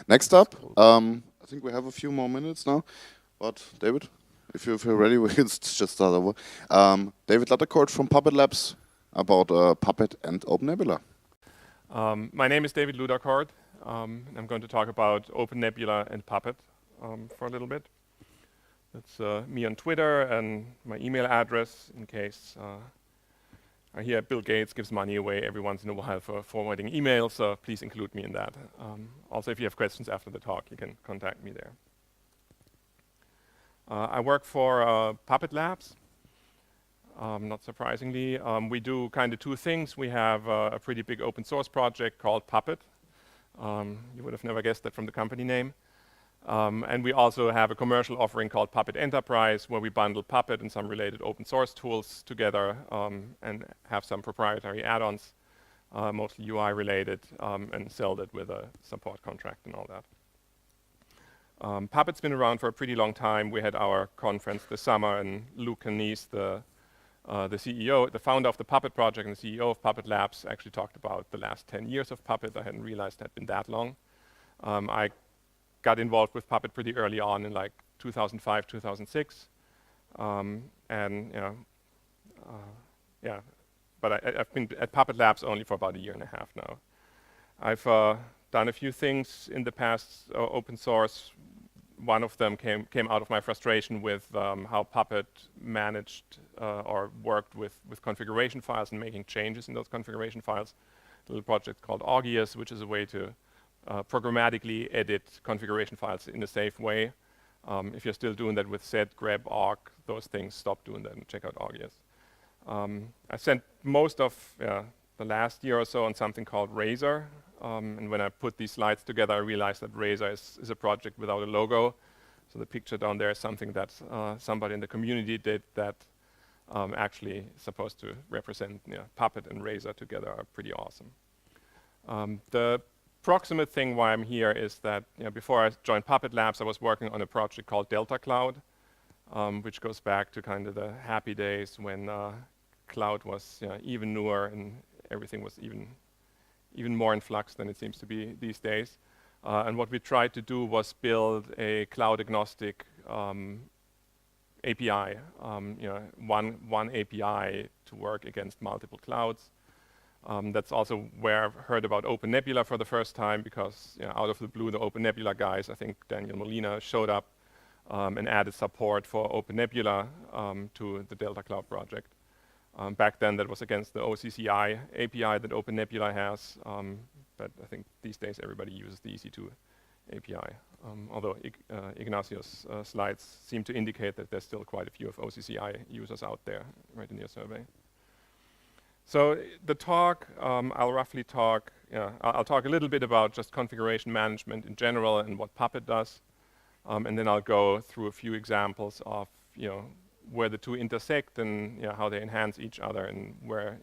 Next up, I think we have a few more minutes now, but David, if you're ready, we can just start over. David Lutterkort from Puppet Labs about Puppet and OpenNebula. My name is David Lutterkort. I'm going to talk about OpenNebula and Puppet for a little bit. That's me on Twitter and my email address in case I hear Bill Gates gives money away every once in a while for forwarding emails, so please include me in that. Also, if you have questions after the talk, you can contact me there. I work for Puppet Labs. Not surprisingly, we do kind of two things. We have a pretty big open source project called Puppet. You would have never guessed that from the company name. And we also have a commercial offering called Puppet Enterprise, where we bundle Puppet and some related open source tools together and have some proprietary add-ons, mostly UI related, and sell that with a support contract and all that. Puppet's been around for a pretty long time. We had our conference this summer, and Luke Canese, the CEO, the founder of the Puppet project and the CEO of Puppet Labs, actually talked about the last 10 years of Puppet. I hadn't realized it had been that long. I got involved with Puppet pretty early on in like 2005, 2006. But I've been at Puppet Labs only for about a year and a half now. I've done a few things in the past open source. One of them came out of my frustration with how Puppet managed or worked with configuration files and making changes in those configuration files. A little project called Augias, which is a way to programmatically edit configuration files in a safe way. If you're still doing that with set, grep, awk, those things, stop doing that and check out Augias. I spent most of the last year or so on something called Razor. And when I put these slides together, I realized that Razor is a project without a logo. So the picture down there is something that somebody in the community did that actually is supposed to represent Puppet and Razor together are pretty awesome. The proximate thing why I'm here is that before I joined Puppet Labs, I was working on a project called Delta Cloud, which goes back to kind of the happy days when cloud was even newer and everything was even more in flux than it seems to be these days. And what we tried to do was build a cloud-agnostic API, one API to work against multiple clouds. That's also where I've heard about OpenNebula for the first time, because out of the blue, the OpenNebula guys, I think Daniel Molina, showed up and added support for OpenNebula to the Delta Cloud project. Back then, that was against the OCCI API that OpenNebula has, but I think these days everybody uses the EC2 API, although Ignacio's slides seem to indicate that there's still quite a few of OCCI users out there right in your survey. So the talk, I'll talk a little bit about just configuration management in general and what Puppet does, and then I'll go through a few examples of where the two intersect and how they enhance each other, and where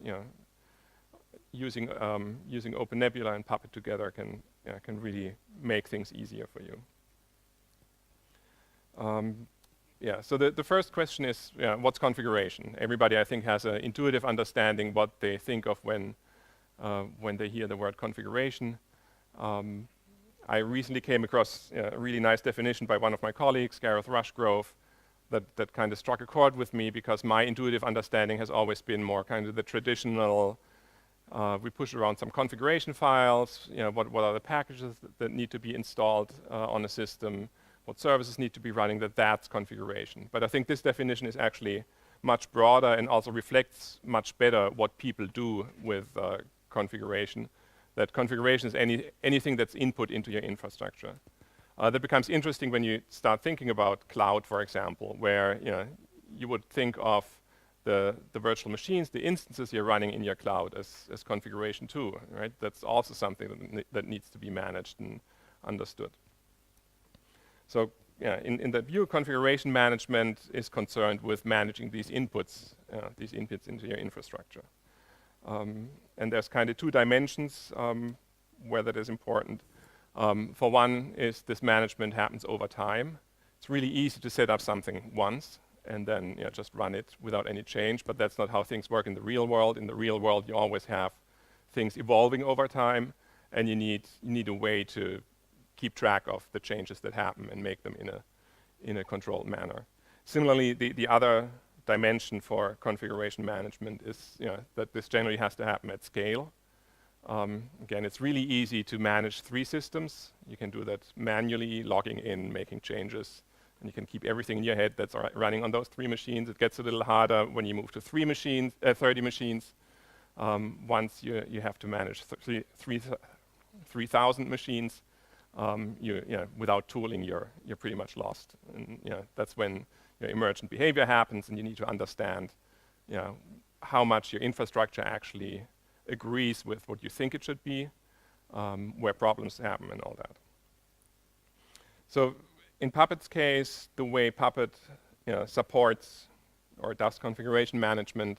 using OpenNebula and Puppet together can really make things easier for you. So the first question is, what's configuration? Everybody, I think, has an intuitive understanding what they think of when they hear the word configuration. I recently came across a really nice definition by one of my colleagues, Gareth Rushgrove, that kind of struck a chord with me, because my intuitive understanding has always been more kind of the traditional, we push around some configuration files, what are the packages that need to be installed on a system, what services need to be running, that's configuration. But I think this definition is actually much broader and also reflects much better what people do with configuration. That configuration is anything that's input into your infrastructure. That becomes interesting when you start thinking about cloud, for example, where you would think of the virtual machines, the instances you're running in your cloud as configuration too, right? That's also something that needs to be managed and understood. So in that view, configuration management is concerned with managing these inputs into your infrastructure. And there's kind of two dimensions where that is important. For one is this management happens over time. It's really easy to set up something once and then just run it without any change, but that's not how things work in the real world. In the real world, you always have things evolving over time, and you need a way to keep track of the changes that happen and make them in a controlled manner. Similarly, the other dimension for configuration management is that this generally has to happen at scale. Again, it's really easy to manage 3 systems. You can do that manually, logging in, making changes, and you can keep everything in your head that's running on those 3 machines. It gets a little harder when you move to 30 machines. Once you have to manage 3,000 machines, without tooling, you're pretty much lost. And that's when emergent behavior happens, and you need to understand how much your infrastructure actually agrees with what you think it should be, where problems happen and all that. So in Puppet's case, the way Puppet supports or does configuration management,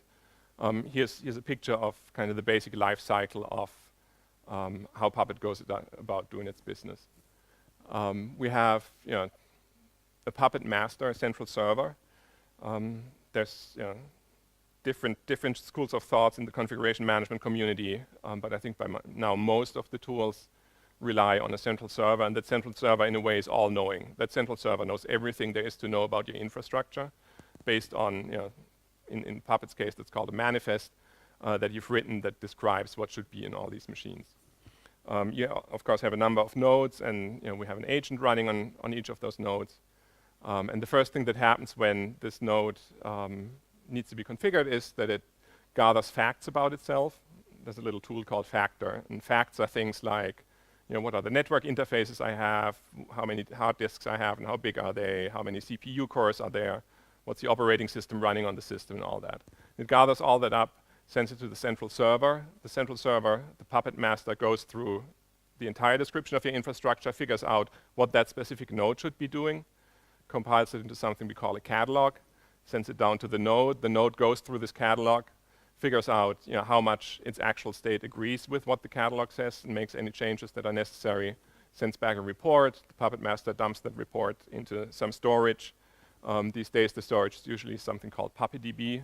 here's a picture of kind of the basic life cycle of how Puppet goes about doing its business. We have a Puppet master, a central server. There's different schools of thoughts in the configuration management community, but I think by now most of the tools rely on a central server, and that central server in a way is all-knowing. That central server knows everything there is to know about your infrastructure based on, in Puppet's case, that's called a manifest that you've written that describes what should be in all these machines. You, of course, have a number of nodes, and we have an agent running on each of those nodes. And the first thing that happens when this node needs to be configured is that it gathers facts about itself. There's a little tool called Factor, and facts are things like, what are the network interfaces I have, how many hard disks I have, and how big are they, how many CPU cores are there, what's the operating system running on the system, and all that. It gathers all that up, sends it to the central server. The central server, the Puppet master, goes through the entire description of your infrastructure, figures out what that specific node should be doing, compiles it into something we call a catalog, sends it down to the node. The node goes through this catalog, figures out how much its actual state agrees with what the catalog says, and makes any changes that are necessary, sends back a report. The Puppet master dumps that report into some storage. These days the storage is usually something called PuppetDB.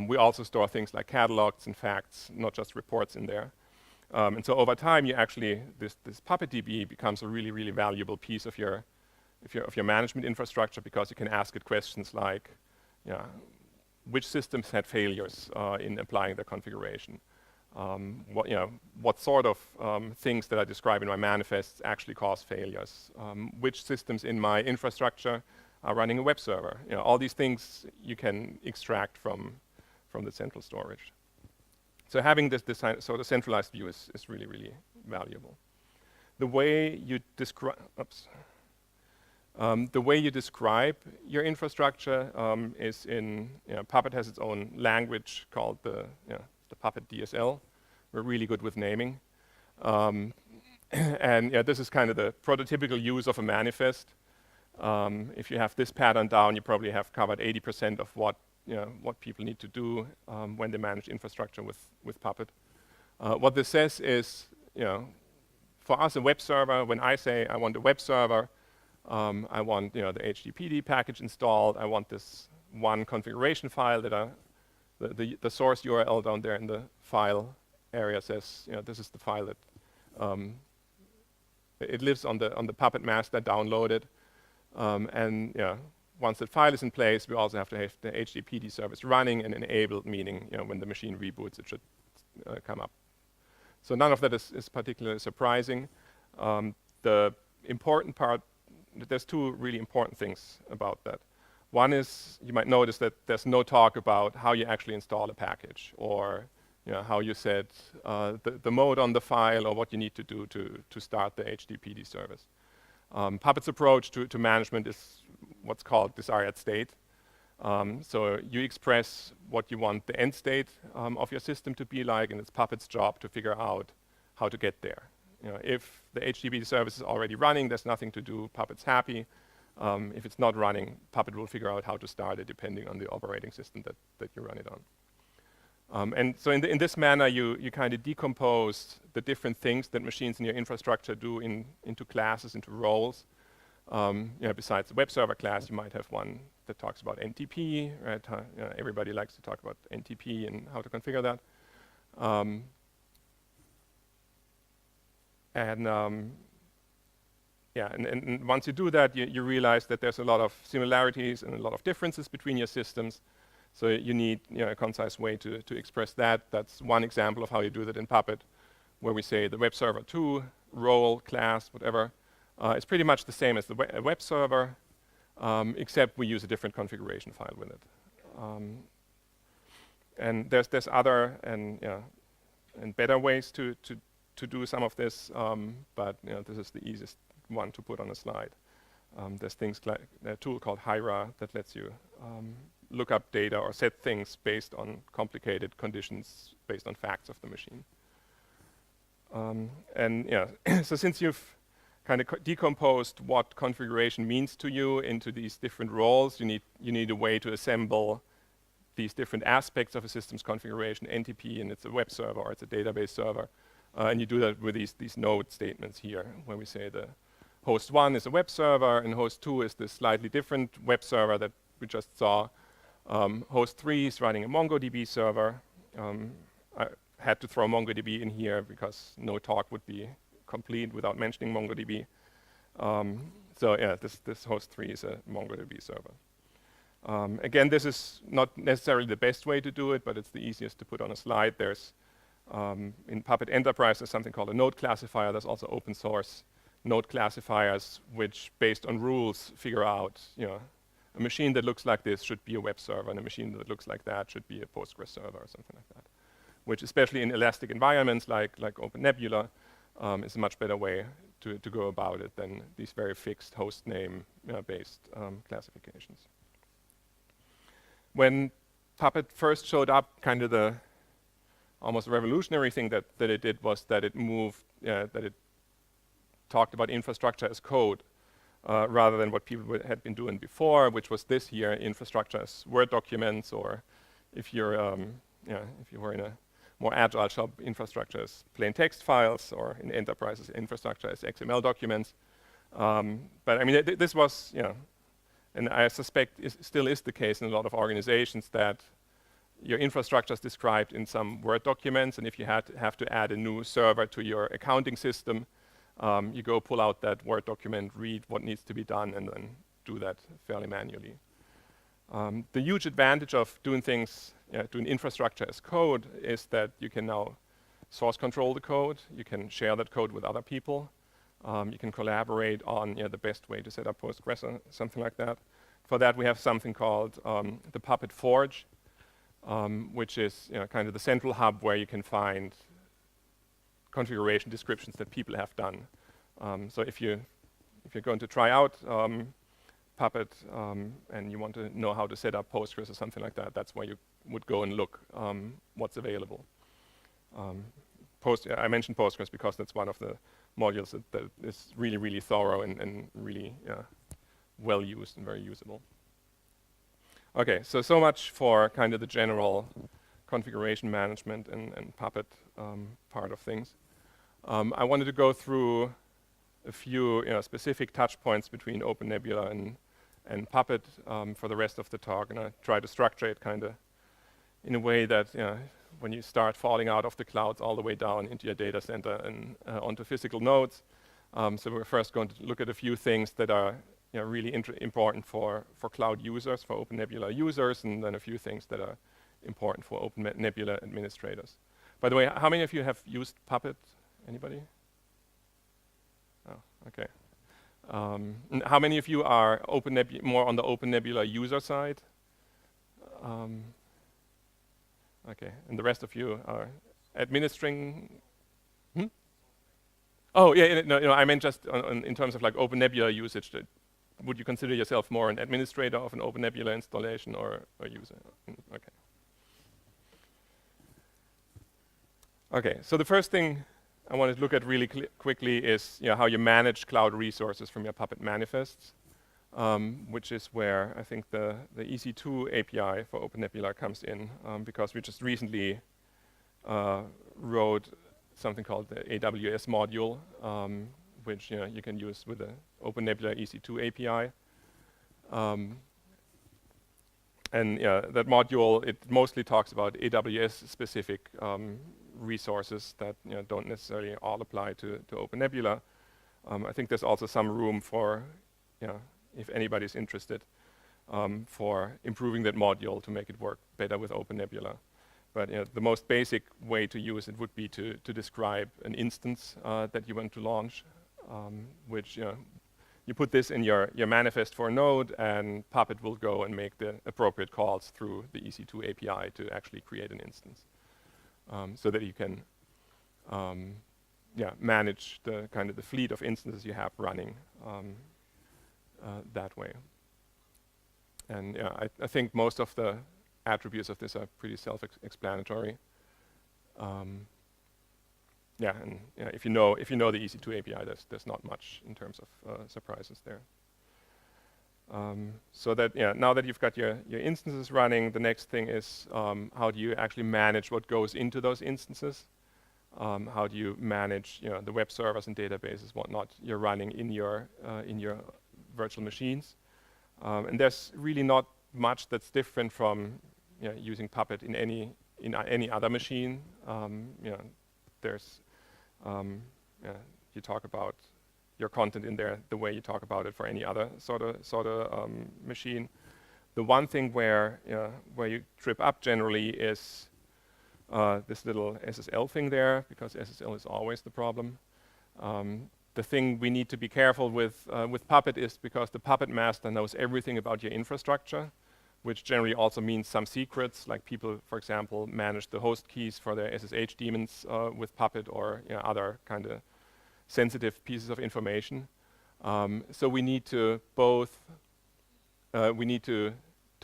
We also store things like catalogs and facts, not just reports in there. And so over time, you actually, this PuppetDB becomes a really, really valuable piece of your management infrastructure, because you can ask it questions like, which systems had failures in applying their configuration? What sort of things that I describe in my manifests actually cause failures? Which systems in my infrastructure are running a web server? All these things you can extract from the central storage. So having this sort of centralized view is really, really valuable. The way you describe, the way you describe your infrastructure is in, Puppet has its own language called the Puppet DSL. We're really good with naming. And this is kind of the prototypical use of a manifest. If you have this pattern down, you probably have covered 80% of what people need to do when they manage infrastructure with Puppet. What this says is, for us, a web server, when I say I want a web server, I want the HTTPD package installed. I want this one configuration file that the source URL down there in the file area says, this is the file that it lives on the Puppet master downloaded. And once that file is in place, we also have to have the HTTPD service running and enabled, meaning when the machine reboots, it should come up. So none of that is particularly surprising. The important part, there's 2 really important things about that. One is, you might notice that there's no talk about how you actually install a package, or how you set the mode on the file, or what you need to do to start the HTTPD service. Puppet's approach to management is what's called desired state. So you express what you want the end state of your system to be like, and it's Puppet's job to figure out how to get there. If the HTTP service is already running, there's nothing to do, Puppet's happy. If it's not running, Puppet will figure out how to start it depending on the operating system that you run it on. And so in this manner, you kind of decompose the different things that machines in your infrastructure do into classes, into roles. Besides the web server class, you might have one that talks about NTP, right? Everybody likes to talk about NTP and how to configure that. yeah, and once you do that, you realize that there's a lot of similarities and a lot of differences between your systems. So you need a concise way to express that. That's one example of how you do that in Puppet, where we say the web server 2, role, class, whatever. It's pretty much the same as the web server, except we use a different configuration file with it. And there's other and better ways to do some of this, but this is the easiest one to put on a slide. There's things like a tool called Hyra that lets you look up data or set things based on complicated conditions based on facts of the machine. So since you've kind of decomposed what configuration means to you into these different roles, you need a way to assemble these different aspects of a system's configuration, NTP, and it's a web server or it's a database server. And you do that with these node statements here, where we say the host 1 is a web server and host 2 is this slightly different web server that we just saw. Host 3 is running a MongoDB server. I had to throw MongoDB in here because no talk would be complete without mentioning MongoDB. So yeah, this host 3 is a MongoDB server. Again, this is not necessarily the best way to do it, but it's the easiest to put on a slide. There's in Puppet Enterprise, there's something called a node classifier. There's also open source node classifiers, which based on rules figure out, a machine that looks like this should be a web server, and a machine that looks like that should be a Postgres server or something like that. Which, especially in elastic environments like OpenNebula, is a much better way to go about it than these very fixed host name based classifications. When Puppet first showed up, kind of the almost revolutionary thing that it did was that it moved, that it talked about infrastructure as code rather than what people had been doing before, which was this here, infrastructure as Word documents, or if you're, if you were in a more agile shop, infrastructure as plain text files, or in enterprises, infrastructure as XML documents. But I mean, this was, and I suspect still is the case in a lot of organizations that your infrastructure is described in some Word documents, and if you have to add a new server to your accounting system, you go pull out that Word document, read what needs to be done, and then do that fairly manually. The huge advantage of doing things, doing infrastructure as code, is that you can now source control the code, you can share that code with other people, you can collaborate on the best way to set up Postgres or something like that. For that, we have something called the Puppet Forge, which is kind of the central hub where you can find configuration descriptions that people have done. So if you're going to try out Puppet and you want to know how to set up Postgres or something like that, that's where you would go and look what's available. I mentioned Postgres because that's one of the modules that is really, really thorough and really well used and very usable. Okay, so much for kind of the general configuration management and Puppet part of things. I wanted to go through a few specific touch points between OpenNebula and Puppet for the rest of the talk, and I try to structure it kind of in a way that when you start falling out of the clouds all the way down into your data center and onto physical nodes. So we're first going to look at a few things that are really important for cloud users, for OpenNebula users, and then a few things that are important for OpenNebula administrators. By the way, how many of you have used Puppet? Anybody? Oh, okay. How many of you are more on the OpenNebula user side? Okay, and the rest of you are administering? Oh, yeah, no, I meant just in terms of like OpenNebula usage. Would you consider yourself more an administrator of an OpenNebula installation or a user? Okay. Okay, so the first thing I want to look at really quickly is how you manage cloud resources from your Puppet manifests, which is where I think the EC2 API for OpenNebula comes in, because we just recently wrote something called the AWS module, which you can use with the OpenNebula EC2 API. And that module, it mostly talks about AWS-specific resources that don't necessarily all apply to OpenNebula. I think there's also some room for, if anybody's interested, for improving that module to make it work better with OpenNebula. But the most basic way to use it would be to describe an instance that you want to launch, which you put this in your manifest for a node, and Puppet will go and make the appropriate calls through the EC2 API to actually create an instance, so that you can manage the kind of the fleet of instances you have running that way. And I think most of the attributes of this are pretty self-explanatory. And if you know the EC2 API, there's not much in terms of surprises there. So that now that you've got your instances running, the next thing is how do you actually manage what goes into those instances? How do you manage the web servers and databases, whatnot you're running in your virtual machines? And there's really not much that's different from using Puppet in any other machine. There's you talk about your content in there the way you talk about it for any other sort of machine. The one thing where you trip up generally is this little SSL thing there, because SSL is always the problem. The thing we need to be careful with Puppet is because the Puppet master knows everything about your infrastructure, which generally also means some secrets, like people, for example, manage the host keys for their SSH daemons with Puppet, or other kind of sensitive pieces of information. So we need to both to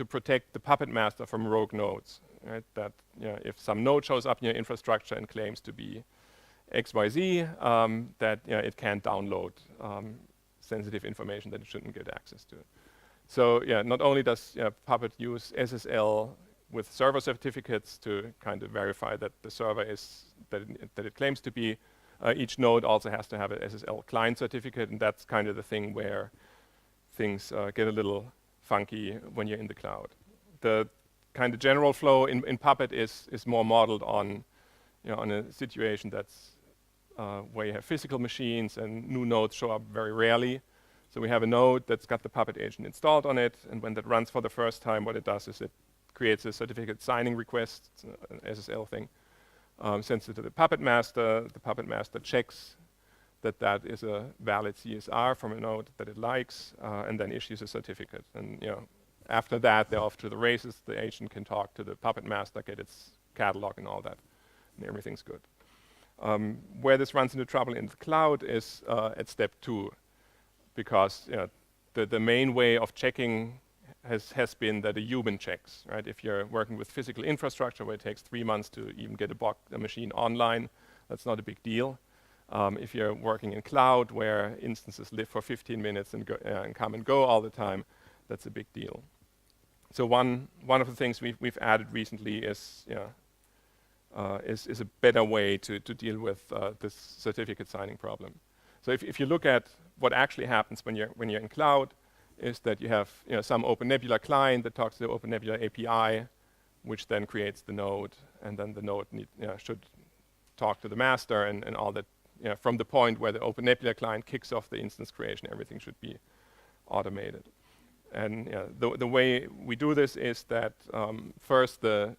protect the Puppet master from rogue nodes, right? That if some node shows up in your infrastructure and claims to be XYZ, that it can't download sensitive information that it shouldn't get access to. So not only does Puppet use SSL with server certificates to kind of verify that the server is that it claims to be, each node also has to have an SSL client certificate, and that's kind of the thing where things get a little funky when you're in the cloud. The kind of general flow in Puppet is more modeled on on a situation that's where you have physical machines and new nodes show up very rarely. So we have a node that's got the Puppet agent installed on it, and when that runs for the first time, what it does is it creates a certificate signing request, an SSL thing, sends it to the Puppet master. The Puppet master checks that is a valid CSR from a node that it likes, and then issues a certificate. And after that, they're off to the races. The agent can talk to the Puppet master, get its catalog and all that, and everything's good. Where this runs into trouble in the cloud is at step 2, because the main way of checking has been that a human checks, right? If you're working with physical infrastructure where it takes 3 months to even get a machine online, that's not a big deal. If you're working in cloud where instances live for 15 minutes and come and go all the time, that's a big deal. So one of the things we've added recently is a better way to deal with this certificate signing problem. So if you look at what actually happens when you're in cloud, is that you have some OpenNebula client that talks to the OpenNebula API, which then creates the node, and then the node should talk to the master and all that. From the point where the OpenNebula client kicks off the instance creation, everything should be automated. And the way we do this is that first the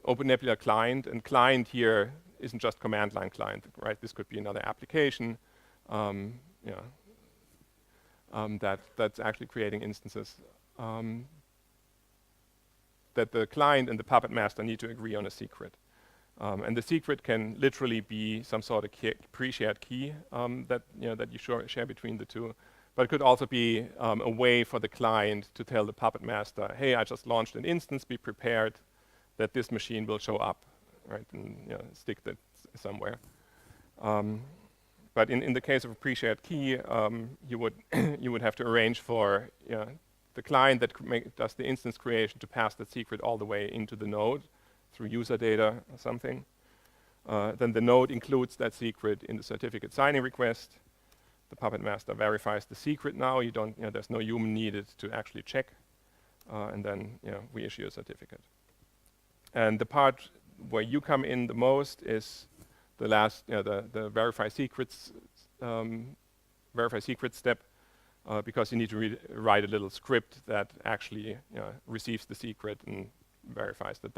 OpenNebula client, and client here isn't just command line client, right? This could be another application that's actually creating instances. That the client and the Puppet master need to agree on a secret. And the secret can literally be some sort of pre-shared key that you share between the two. But it could also be a way for the client to tell the Puppet master, hey, I just launched an instance, be prepared that this machine will show up, right? And stick that somewhere. But in the case of a pre-shared key, you would have to arrange for the client that does the instance creation to pass that secret all the way into the node through user data or something. Then the node includes that secret in the certificate signing request. The Puppet master verifies the secret now. There's no human needed to actually check. And then we issue a certificate. And the part where you come in the most is the last, the verify secrets verify secret step because you need to write a little script that actually receives the secret and verifies that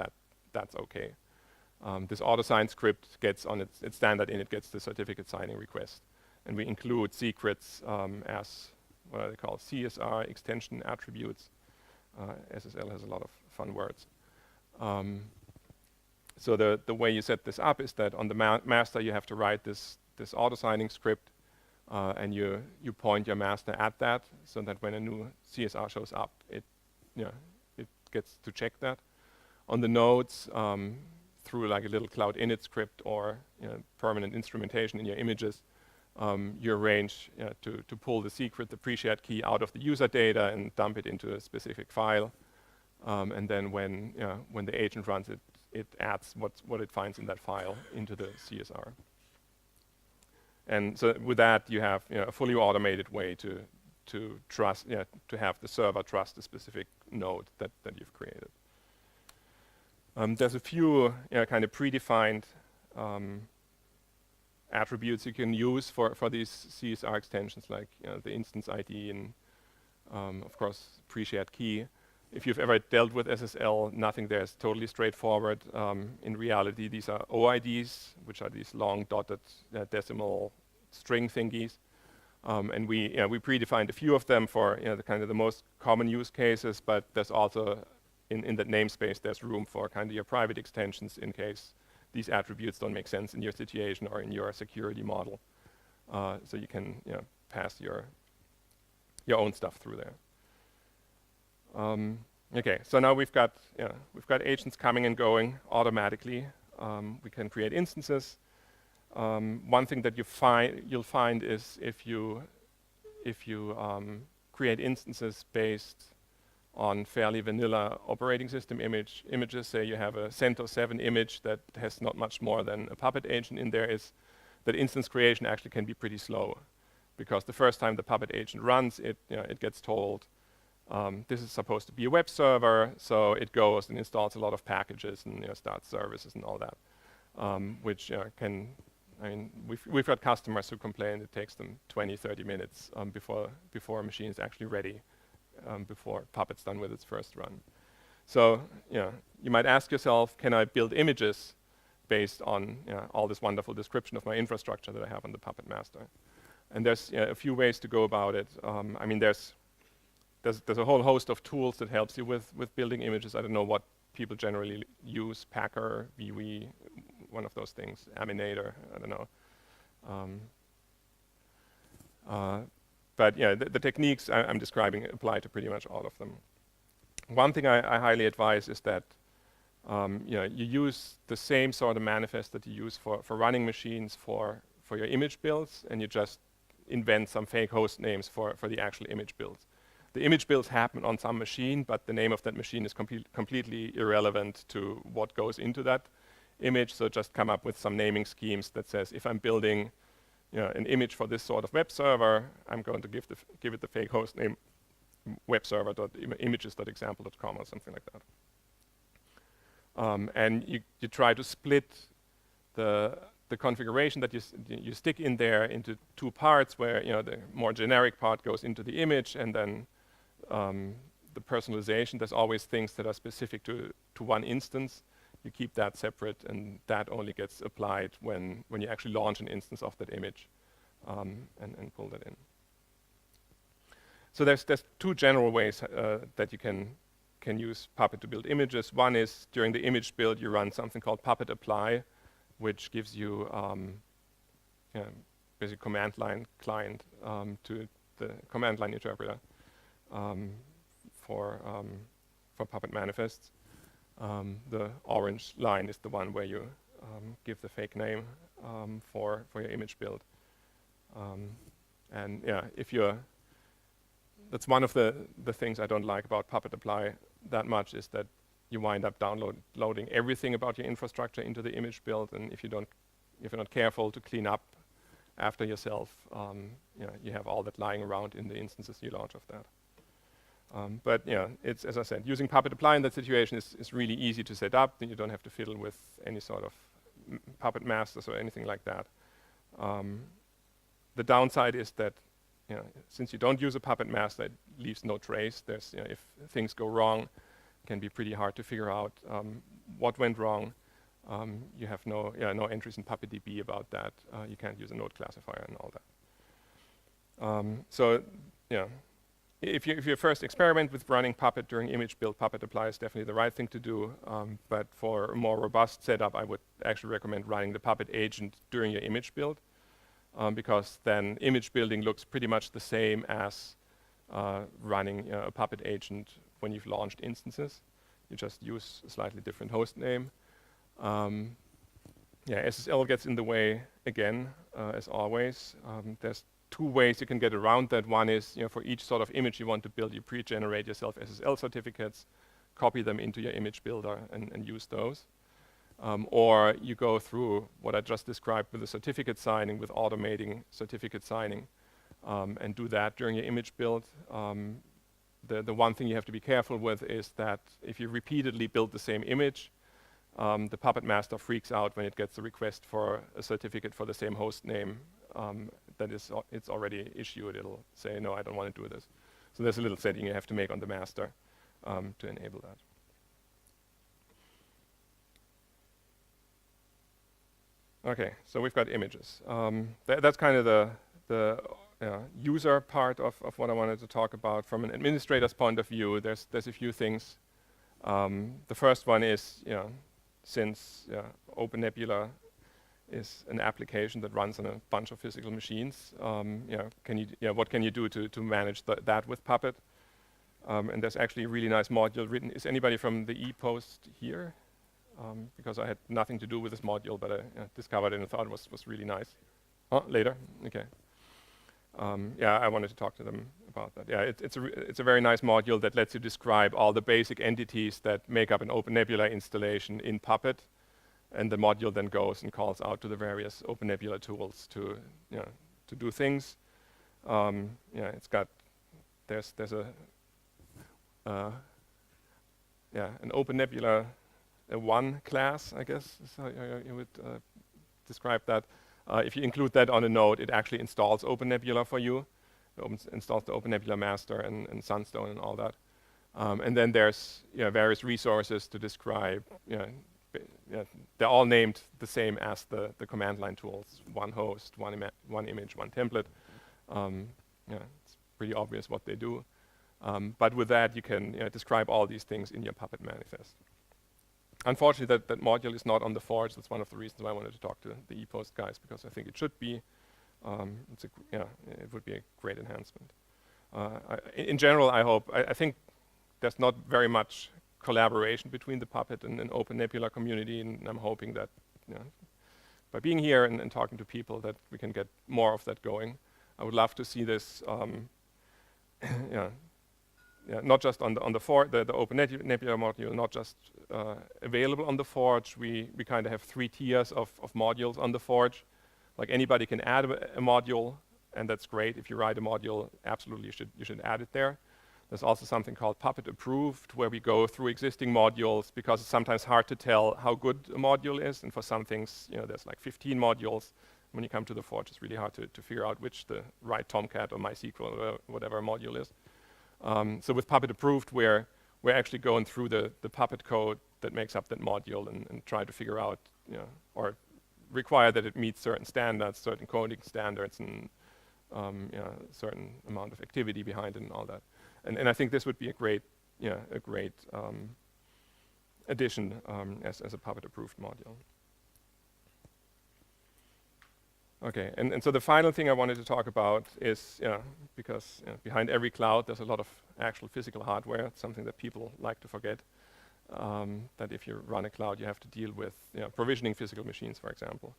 that's okay. This auto-sign script gets on its standard init, gets the certificate signing request. And we include secrets as what are they called? CSR extension attributes. SSL has a lot of fun words. So the way you set this up is that on the master you have to write this auto-signing script and you point your master at that so that when a new CSR shows up, it gets to check that. On the nodes, through like a little cloud init script or permanent instrumentation in your images, you arrange to pull the secret, the pre-shared key out of the user data and dump it into a specific file. And then when the agent runs it, it adds what it finds in that file into the CSR. And so with that, you have a fully automated way to trust, to have the server trust a specific node that you've created. There's a few kind of predefined attributes you can use for these CSR extensions, like the instance ID and of course pre-shared key. If you've ever dealt with SSL, nothing there is totally straightforward. In reality, these are OIDs, which are these long dotted decimal string thingies. And we predefined a few of them for the kind of the most common use cases, but there's also in that namespace there's room for kind of your private extensions in case these attributes don't make sense in your situation or in your security model. So you can pass your own stuff through there. Okay, so now we've got agents coming and going automatically. We can create instances. One thing that you'll find is if you create instances based on fairly vanilla operating system images, say you have a CentOS 7 image that has not much more than a Puppet agent in there, is that instance creation actually can be pretty slow, because the first time the Puppet agent runs, it gets told this is supposed to be a web server, so it goes and installs a lot of packages and starts services and all that, which we've got customers who complain it takes them 20-30 minutes before a machine is actually ready, before Puppet's done with its first run. So you might ask yourself, can I build images based on all this wonderful description of my infrastructure that I have on the Puppet master? And there's a few ways to go about it. I mean, there's a whole host of tools that helps you with building images. I don't know what people generally use, Packer, VW, one of those things, Aminator, I don't know. But the techniques I'm describing apply to pretty much all of them. One thing I highly advise is that you use the same sort of manifest that you use for running machines for your image builds, and you just invent some fake host names for the actual image builds. The image builds happen on some machine, but the name of that machine is completely irrelevant to what goes into that image. So just come up with some naming schemes that says, if I'm building an image for this sort of web server, I'm going to give it the fake host name webserver.images.example.com or something like that. And you try to split the configuration that you stick in there into two parts, where the more generic part goes into the image, and then the personalization. There's always things that are specific to one instance. You keep that separate, and that only gets applied when you actually launch an instance of that image and pull that in. So there's two general ways that you can use Puppet to build images. One is during the image build, you run something called Puppet apply, which gives you basically command line client to the command line interpreter for Puppet manifests. The orange line is the one where you give the fake name for your image build. And that's one of the things I don't like about Puppet apply that much, is that you wind up downloading everything about your infrastructure into the image build, and if you're not careful to clean up after yourself, you have all that lying around in the instances you launch of that. But it's, as I said, using Puppet apply in that situation is really easy to set up. Then you don't have to fiddle with any sort of Puppet masters or anything like that. The downside is that since you don't use a Puppet master, it leaves no trace. There's, if things go wrong, it can be pretty hard to figure out what went wrong. You have no entries in PuppetDB about that. You can't use a node classifier and all that. So, if you first experiment with running Puppet during image build, Puppet apply is definitely the right thing to do. But for a more robust setup, I would actually recommend running the Puppet agent during your image build, because then image building looks pretty much the same as running a Puppet agent when you've launched instances. You just use a slightly different host name. SSL gets in the way again, as always. There's two ways you can get around that. One is, for each sort of image you want to build, you pre-generate yourself SSL certificates, copy them into your image builder, and use those. Or you go through what I just described with the certificate signing, with automating certificate signing, and do that during your image build. The one thing you have to be careful with is that if you repeatedly build the same image, the Puppet master freaks out when it gets a request for a certificate for the same host name that it's already issued. It'll say, no, I don't want to do this. So there's a little setting you have to make on the master to enable that. Okay, so we've got images. That's kind of the user part of what I wanted to talk about. From an administrator's point of view, there's a few things. The first one is, since OpenNebula is an application that runs on a bunch of physical machines, what can you do to manage that with Puppet? And there's actually a really nice module written. Is anybody from the ePost here? Because I had nothing to do with this module, but I discovered it and thought it was really nice. Oh, later? Okay. I wanted to talk to them about that. Yeah, it's a very nice module that lets you describe all the basic entities that make up an OpenNebula installation in Puppet, and the module then goes and calls out to the various OpenNebula tools to do things. It's got there's an OpenNebula 1 class, I guess is how you would describe that. If you include that on a node, it actually installs OpenNebula for you. It installs the OpenNebula master and Sunstone and all that. And then there's various resources to describe. They're all named the same as the command line tools: one host, one image, one template. It's pretty obvious what they do. But with that, you can describe all these things in your Puppet manifest. Unfortunately, that module is not on the forge. That's one of the reasons why I wanted to talk to the ePost guys, because I think it should be. It would be a great enhancement. In general, I think there's not very much collaboration between the Puppet and OpenNebula community, and I'm hoping that by being here and talking to people that we can get more of that going. I would love to see this. Not just on the forge, the OpenNebula module, not just available on the forge. We kind of have 3 tiers of modules on the forge. Like, anybody can add a module, and that's great. If you write a module, absolutely you should add it there. There's also something called Puppet approved, where we go through existing modules, because it's sometimes hard to tell how good a module is. And for some things, there's like 15 modules. When you come to the forge, it's really hard to figure out which the right Tomcat or MySQL or whatever module is. So with Puppet approved, we're actually going through the Puppet code that makes up that module and try to figure out, or require that it meets certain standards, certain coding standards, and certain amount of activity behind it and all that. And I think this would be a great addition as a Puppet approved module. Okay, and so the final thing I wanted to talk about is, because behind every cloud there's a lot of actual physical hardware. It's something that people like to forget, that if you run a cloud, you have to deal with provisioning physical machines, for example.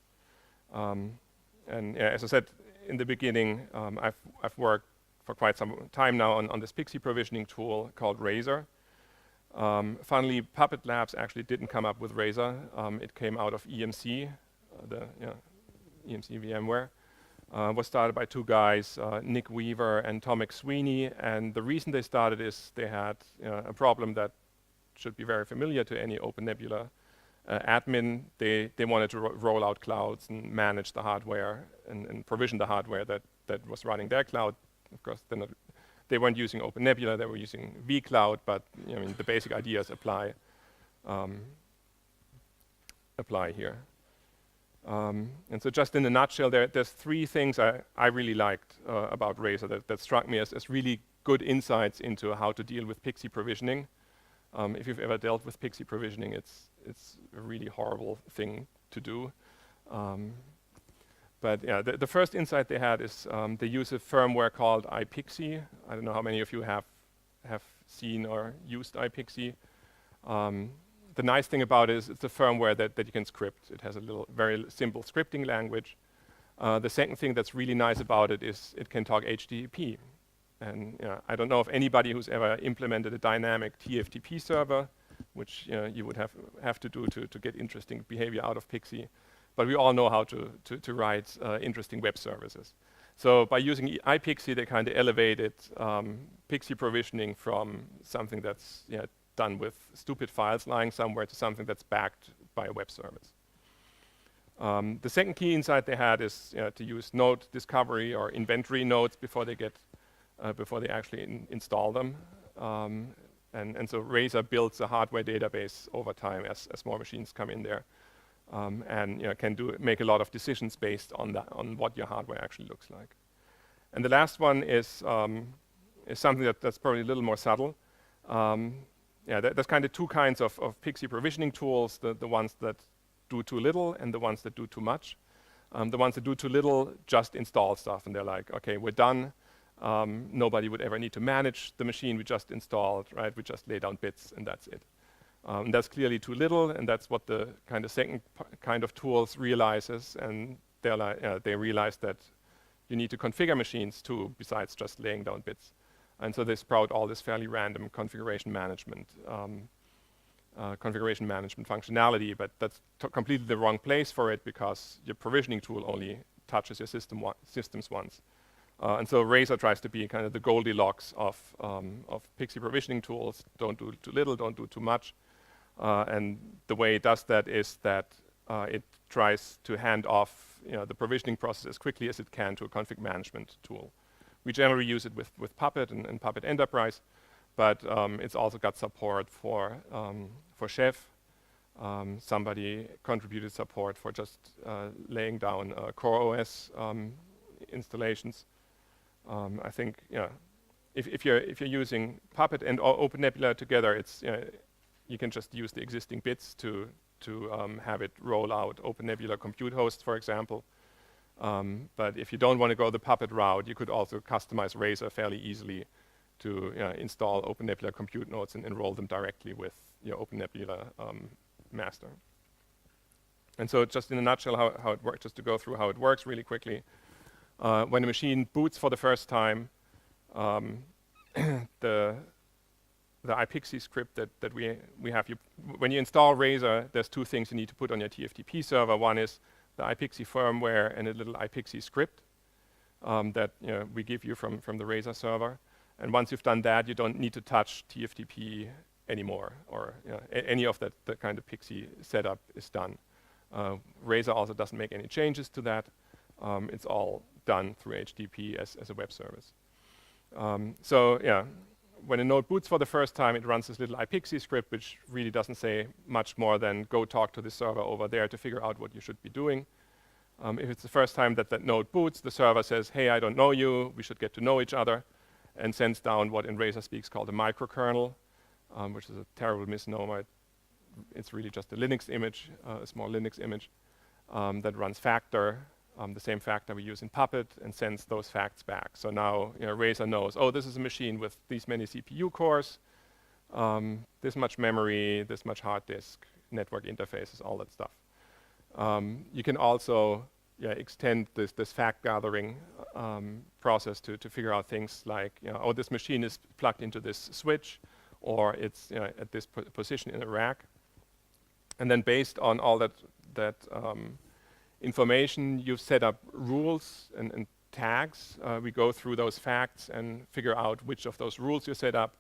And as I said in the beginning, I've worked for quite some time now on this Pixie provisioning tool called Razor. Funnily, Puppet Labs actually didn't come up with Razor. It came out of EMC, EMC VMware. Was started by 2 guys, Nick Weaver and Tom McSweeney, and the reason they started is they had a problem that should be very familiar to any OpenNebula admin. They wanted to roll out clouds and manage the hardware and provision the hardware that was running their cloud. of course, they weren't using OpenNebula, they were using vCloud, but I mean, the basic ideas apply here. And so just in a nutshell, there's three things I really liked about Razor that struck me as really good insights into how to deal with PXE provisioning. If you've ever dealt with PXE provisioning, it's a really horrible thing to do. But yeah, the first insight they had is they use a firmware called iPXE. I don't know how many of you have seen or used iPXE. The nice thing about it is it's a firmware that you can script. It has a very simple scripting language. The second thing that's really nice about it is it can talk HTTP. And I don't know of anybody who's ever implemented a dynamic TFTP server, which you would have to do to get interesting behavior out of PXE. But we all know how to write interesting web services. So by using iPXE, they kind of elevated PXE provisioning from something that's done with stupid files lying somewhere to something that's backed by a web service. The second key insight they had is to use node discovery or inventory nodes before they actually install them. And so Razor builds a hardware database over time as more machines come in there. And can make a lot of decisions based on what your hardware actually looks like. And the last one is something that's probably a little more subtle. There's kind of two kinds of PXE provisioning tools, the ones that do too little and the ones that do too much. The ones that do too little just install stuff and they're like, okay, we're done. Nobody would ever need to manage the machine we just installed, right? We just lay down bits and that's it. That's clearly too little, and that's what the kind of second kind of tools realizes, and they're like, they realize that you need to configure machines too, besides just laying down bits. And so they sprout all this fairly random configuration management functionality, but that's completely the wrong place for it because your provisioning tool only touches your systems once. And so Razor tries to be kind of the Goldilocks of PXE provisioning tools. Don't do too little, don't do too much. And the way it does that is that it tries to hand off the provisioning process as quickly as it can to a config management tool. We generally use it with Puppet and Puppet Enterprise, but it's also got support for Chef. Somebody contributed support for just laying down CoreOS installations. I think if you're using Puppet and OpenNebula together, it's you can just use the existing bits to have it roll out OpenNebula compute hosts, for example. But if you don't want to go the Puppet route, you could also customize Razor fairly easily to install OpenNebula compute nodes and enroll them directly with your OpenNebula master. And so just in a nutshell, how it works, just to go through how it works really quickly. When a machine boots for the first time, the iPXE script that we have, when you install Razor, there's two things you need to put on your TFTP server. One is the iPXE firmware and a little iPXE script that we give you from the Razor server. And once you've done that, you don't need to touch TFTP anymore, or any of that kind of PXE setup is done. Razor also doesn't make any changes to that. It's all done through HTTP as a web service. When a node boots for the first time, it runs this little iPXE script, which really doesn't say much more than go talk to the server over there to figure out what you should be doing. If it's the first time that node boots, the server says, hey, I don't know you, we should get to know each other, and sends down what in Razor speaks called a microkernel, which is a terrible misnomer. It's really just a Linux image, a small Linux image, that runs factor, the same factor we use in Puppet, and sends those facts back. So now Razor knows, oh, this is a machine with these many CPU cores, this much memory, this much hard disk, network interfaces, all that stuff. You can also extend this fact gathering process to figure out things like, oh, this machine is plugged into this switch, or it's at this position in a rack. And then based on all that information, you've set up rules and tags. We go through those facts and figure out which of those rules you set up.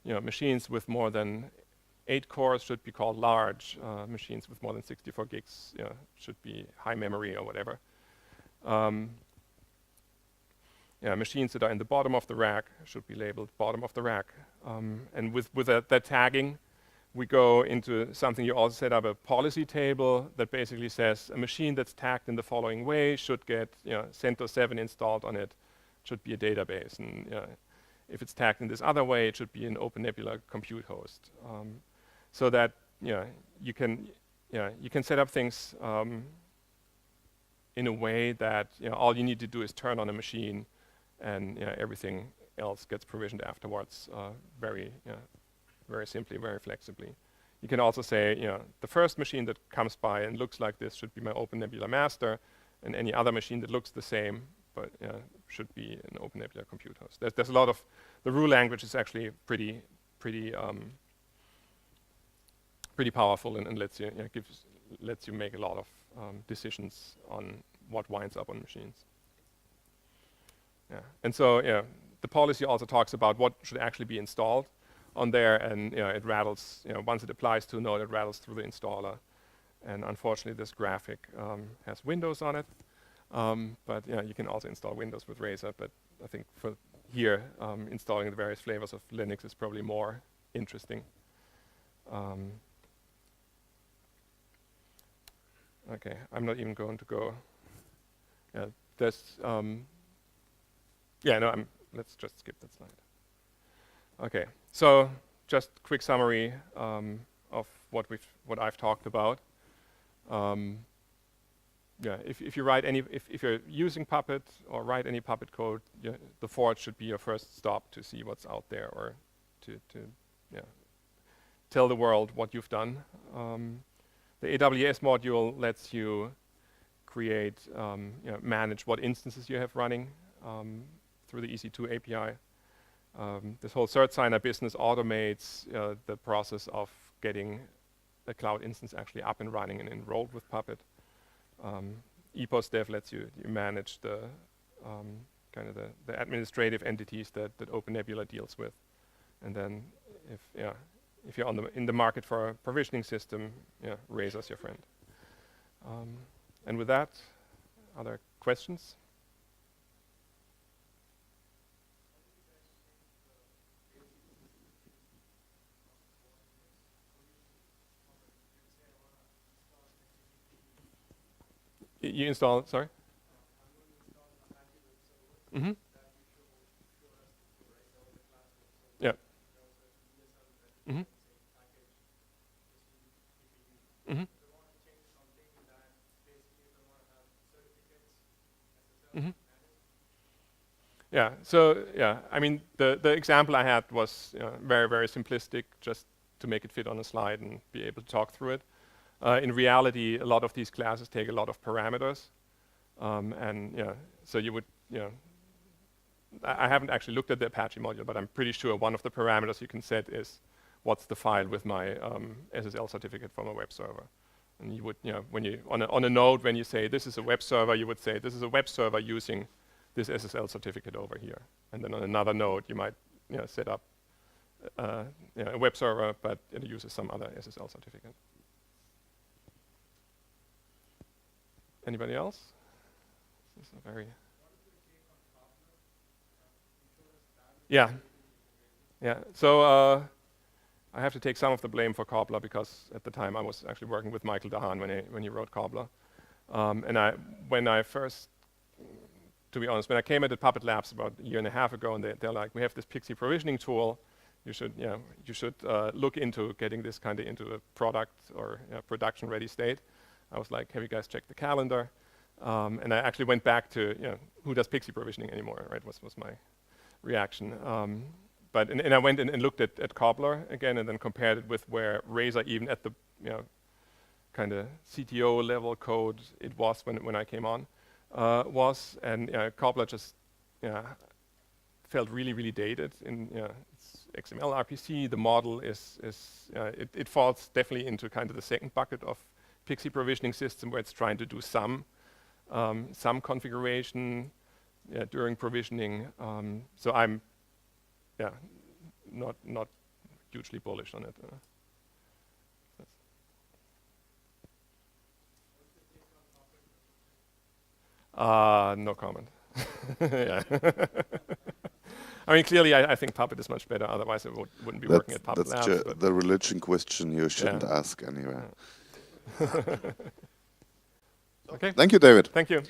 Machines with more than 8 cores should be called large. Machines with more than 64 gigs should be high memory or whatever. machines that are in the bottom of the rack should be labeled bottom of the rack. And with that tagging, we go into something. You also set up a policy table that basically says a machine that's tagged in the following way should get CentOS 7 installed on it, should be a database. And if it's tagged in this other way, it should be an OpenNebula compute host. So that you can set up things in a way that all you need to do is turn on a machine, and everything else gets provisioned afterwards very simply, very flexibly. You can also say, the first machine that comes by and looks like this should be my OpenNebula master, and any other machine that looks the same but should be an OpenNebula compute host. There's a lot of the rule language is actually pretty powerful and lets you lets you make a lot of decisions on what winds up on machines. And so the policy also talks about what should actually be installed on there, and it rattles. Once it applies to a node, it rattles through the installer. And unfortunately, this graphic has Windows on it, but you can also install Windows with Razor. But I think for here, installing the various flavors of Linux is probably more interesting. Okay, I'm not even going to go. Let's just skip that slide. Okay, so just quick summary of what I've talked about. If you write if you're using Puppet or write any Puppet code, the forge should be your first stop to see what's out there, or to tell the world what you've done. The AWS module lets you create, manage what instances you have running through the EC2 API. This whole cert signer business automates the process of getting a cloud instance actually up and running and enrolled with Puppet. EPOS Dev lets you manage the the administrative entities that OpenNebula deals with, and then if you're in the market for a provisioning system, Razor's your friend. And with that, other questions? You install, sorry? Mm-hmm. Yeah. Mm-hmm. Mm-hmm. Mm-hmm. Yeah, so I mean, the example I had was very, very simplistic, just to make it fit on a slide and be able to talk through it. In reality, a lot of these classes take a lot of parameters, and so you would, I haven't actually looked at the Apache module, but I'm pretty sure one of the parameters you can set is what's the file with my SSL certificate from a web server. And you would, when you on a node, when you say this is a web server, you would say this is a web server using this SSL certificate over here. And then on another node, you might set up a web server, but it uses some other SSL certificate. Anybody else? This is a very yeah. So I have to take some of the blame for Cobbler, because at the time I was actually working with Michael Dahan when he wrote Cobbler. And when I first, to be honest, when I came into Puppet Labs about a year and a half ago, and they're like, we have this Pixie provisioning tool. You should look into getting this kind of into a product or production ready state. I was like, have you guys checked the calendar? And I actually went back to, who does Pixie provisioning anymore, right? Was my reaction. But I went and looked at Cobbler again, and then compared it with where Razor, even at the kind of CTO level code it was when I came on, was, and Cobbler just felt really, really dated. In it's XML RPC, the model it falls definitely into kind of the second bucket of Pixie provisioning system, where it's trying to do some configuration during provisioning. So I'm not hugely bullish on it. No comment. Yeah. I mean, clearly, I think Puppet is much better. Otherwise, it wouldn't be working at Puppet That's Labs. But the religion question you shouldn't Yeah. ask anyway. Okay. Thank you, David. Thank you.